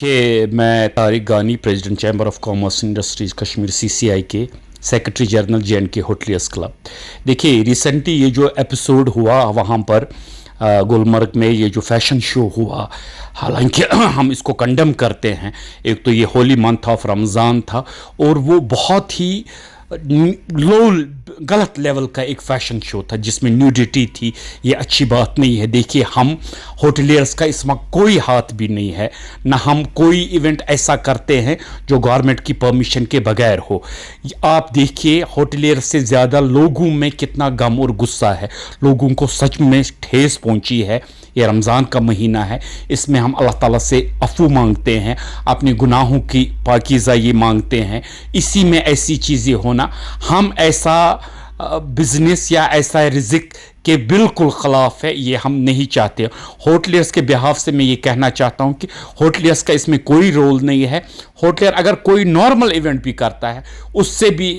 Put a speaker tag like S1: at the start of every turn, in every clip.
S1: کہ میں Tariq Ghani president chamber of commerce industries Kashmir CCI के secretary general JNK hoteliers club. देखिए रिसेंटली ये जो एपिसोड हुआ वहाँ पर गुलमर्ग में ये जो फैशन शो हुआ, हालांकि हम इसको कंडम करते हैं। एक तो ये होली मंथ ऑफ रमज़ान था और वो बहुत ही लो गलत लेवल का एक फ़ैशन शो था जिसमें न्यूडिटी थी। ये अच्छी बात नहीं है। देखिए हम होटलियर्स का इसमें कोई हाथ भी नहीं है, ना हम कोई इवेंट ऐसा करते हैं जो गवर्नमेंट की परमिशन के बगैर हो। आप देखिए होटलियर से ज़्यादा लोगों में कितना गम और गुस्सा है, लोगों को सच में ठेस पहुंची है। ये रमज़ान का महीना है, इसमें हम अल्लाह ताला से अफ़ू मांगते हैं, अपने गुनाहों की पाकीज़ा ये मांगते हैं। इसी में ऐसी चीज़ें होना, हम ऐसा बिज़नेस या ऐसा रिज़्क के बिल्कुल ख़िलाफ़ है, ये हम नहीं चाहते। होटलियर्स के बिहाफ से मैं ये कहना चाहता हूँ कि होटलियर्स का इसमें कोई रोल नहीं है। होटलियर अगर कोई नॉर्मल इवेंट भी करता है उससे भी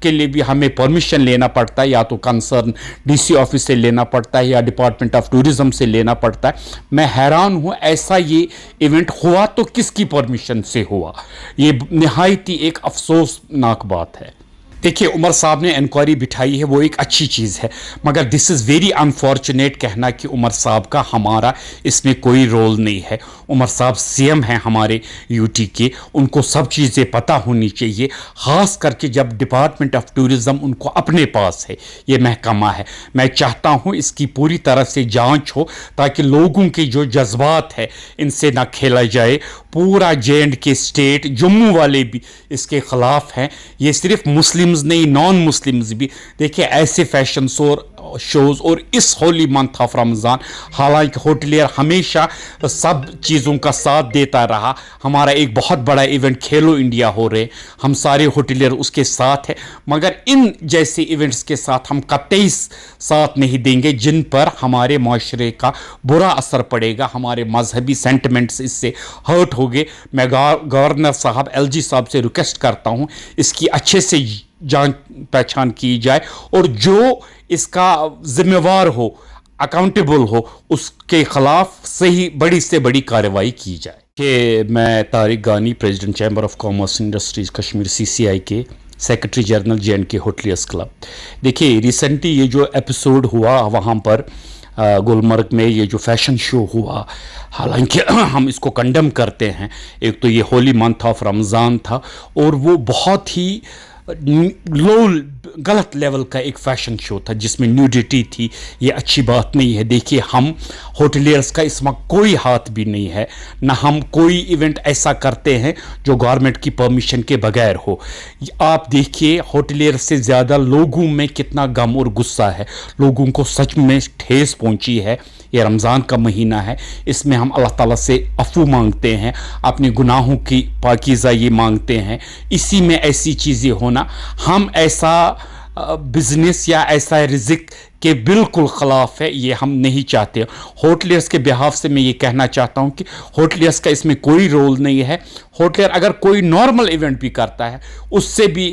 S1: के लिए भी हमें परमिशन लेना पड़ता है, या तो कंसर्न DC ऑफिस से लेना पड़ता है या डिपार्टमेंट ऑफ टूरिज़म से लेना पड़ता है। मैं हैरान हूँ ऐसा ये इवेंट हुआ तो किसकी परमिशन से हुआ, ये नहायत ही एक अफसोसनाक बात है। देखिए उमर साहब ने इंक्वायरी बिठाई है, वो एक अच्छी चीज़ है, मगर दिस इज़ वेरी अनफॉर्चुनेट कहना कि उमर साहब का हमारा इसमें कोई रोल नहीं है। उमर साहब CM हैं हमारे UT के, उनको सब चीज़ें पता होनी चाहिए, ख़ास करके जब डिपार्टमेंट ऑफ टूरिज़म उनको अपने पास है, ये महकमा है। मैं चाहता हूँ इसकी पूरी तरह से जांच हो ताकि लोगों के जो जज्बात है इनसे ना खेला जाए। पूरा J&K स्टेट, जम्मू वाले भी इसके ख़िलाफ़ हैं। ये सिर्फ मुस्लिम्स नहीं, नॉन मुस्लिम्स भी। देखिए ऐसे फैशन शोज़ और इस होली मंथ ऑफ रमज़ान, हालांकि होटलियर हमेशा सब चीज़ों का साथ देता रहा। हमारा एक बहुत बड़ा इवेंट खेलो इंडिया हो रहे, हम सारे होटलियर उसके साथ हैं, मगर इन जैसे इवेंट्स के साथ हम कतई साथ नहीं देंगे जिन पर हमारे माशरे का बुरा असर पड़ेगा, हमारे मजहबी सेंटिमेंट्स इससे हर्ट हो गए। मैं गवर्नर साहब LG साहब से रिक्वेस्ट करता हूँ इसकी अच्छे से जांच पहचान की जाए और जो इसका जिम्मेवार हो, अकाउंटेबल हो, उसके खिलाफ सही बड़ी से बड़ी कार्रवाई की जाए। कि मैं तारिक गानी president chamber of commerce industries Kashmir CCI के secretary general JNK hoteliers club. देखिए रिसेंटली ये जो एपिसोड हुआ वहाँ पर गुलमर्ग में ये जो फैशन शो हुआ, हालांकि हम इसको कंडम करते हैं। एक तो ये होली मंथ ऑफ रमज़ान था और वो बहुत ही लो गलत लेवल का एक फ़ैशन शो था जिसमें न्यूडिटी थी। ये अच्छी बात नहीं है। देखिए हम होटलियर्स का इसमें कोई हाथ भी नहीं है, ना हम कोई इवेंट ऐसा करते हैं जो गवर्नमेंट की परमिशन के बगैर हो। आप देखिए होटलियर से ज़्यादा लोगों में कितना गम और गुस्सा है, लोगों को सच में ठेस पहुंची है। ये रमज़ान का महीना है, इसमें हम अल्लाह ताला से अफ़ू मांगते हैं, अपने गुनाहों की पाकीज़ा ये मांगते हैं। इसी में ऐसी चीज़ें होना, हम ऐसा बिज़नेस या ऐसा रिज़्क के बिल्कुल ख़िलाफ़ है, ये हम नहीं चाहते। होटलियर्स के बिहाफ से मैं ये कहना चाहता हूँ कि होटलियर्स का इसमें कोई रोल नहीं है। होटलियर अगर कोई नॉर्मल इवेंट भी करता है उससे भी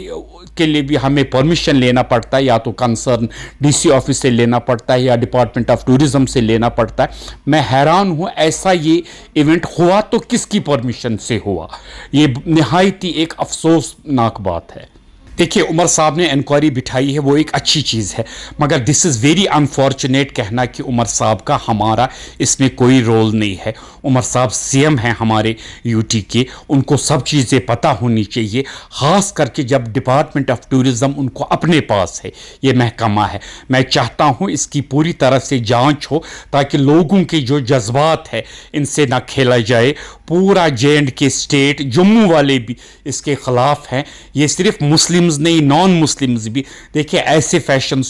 S1: के लिए भी हमें परमिशन लेना पड़ता है, या तो कंसर्न DC ऑफिस से लेना पड़ता है या डिपार्टमेंट ऑफ टूरिज़म से लेना पड़ता है। मैं हैरान हूँ ऐसा ये इवेंट हुआ तो किसकी परमिशन से हुआ, ये नहायत ही एक अफसोसनाक बात है। देखिए उमर साहब ने इंक्वायरी बिठाई है, वो एक अच्छी चीज़ है, मगर दिस इज़ वेरी अनफॉर्चुनेट कहना कि उमर साहब का हमारा इसमें कोई रोल नहीं है। उमर साहब CM हैं हमारे UT के, उनको सब चीज़ें पता होनी चाहिए, ख़ास करके जब डिपार्टमेंट ऑफ टूरिज़म उनको अपने पास है, ये महकमा है। मैं चाहता हूँ इसकी पूरी तरह से जांच हो ताकि लोगों के जो जज्बात है इनसे ना खेला जाए। पूरा J&K स्टेट, जम्मू वाले भी इसके ख़िलाफ़ हैं। ये सिर्फ मुस्लिम्स नहीं, नॉन मुस्लिम्स भी। देखिए ऐसे फैशन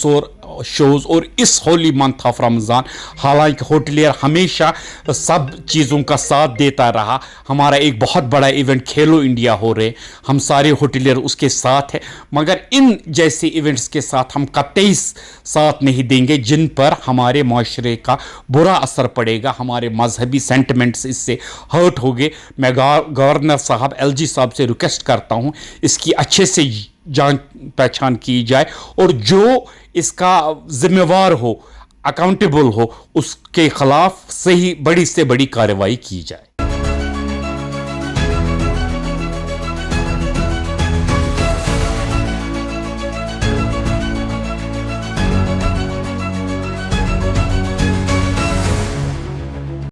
S1: शोज़ और इस होली मंथ ऑफ रमज़ान, हालांकि होटलियर हमेशा सब चीज़ों का साथ देता रहा। हमारा एक बहुत बड़ा इवेंट खेलो इंडिया हो रहे, हम सारे होटलियर उसके साथ हैं, मगर इन जैसे इवेंट्स के साथ हम कतई साथ नहीं देंगे जिन पर हमारे माशरे का बुरा असर पड़ेगा, हमारे मजहबी सेंटिमेंट्स इससे हर्ट हो गए। मैं गवर्नर साहब LG साहब से रिक्वेस्ट करता हूँ इसकी अच्छे से जांच पहचान की जाए और जो इसका जिम्मेवार हो, अकाउंटेबल हो, उसके खिलाफ सही बड़ी से बड़ी कार्रवाई की जाए।